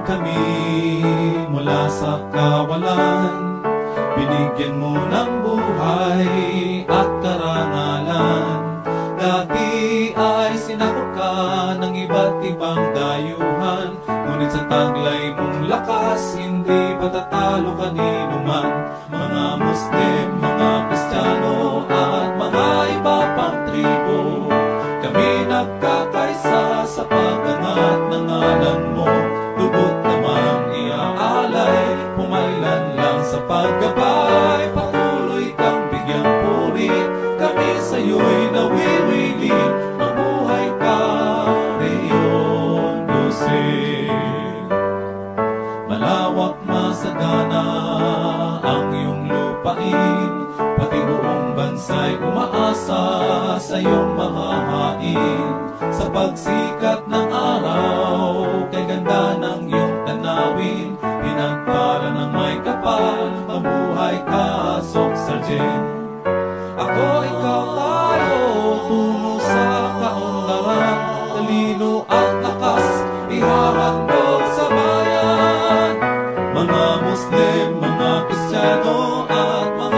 kami mula sa kawalan. Binigyan mo ng buhay at karangalan. Dati ay sinakop ka ng iba't ibang dayuhan, ngunit sa taglay mong lakas, hindi patatalo kanino man. Mga Muslim, mga Kristiyano at mga iba pang tribo, kami nagkakaisa sa pag-angat ng ngalan mo. Lubot namang iaalay, pumaylan lang sa paggabay. Patuloy kang bigyang puri, kami sa'yo'y nawiriling. Mabuhay ka, Reyon Jose. Malawak masagana ang iyong lupain, pati buong bansa'y umaasa sa iyong mga hain. Sa pagsikat ng araw, kay ganda ng iyong tanawin, pinagpala ng may kapal. Mabuhay ka, Sok Sargent. Ako, ikaw, tayo, tungo sa kaunlaran. Talino at lakas, ihahandog sa bayan. Mga Muslim, mga Kristiyano at mga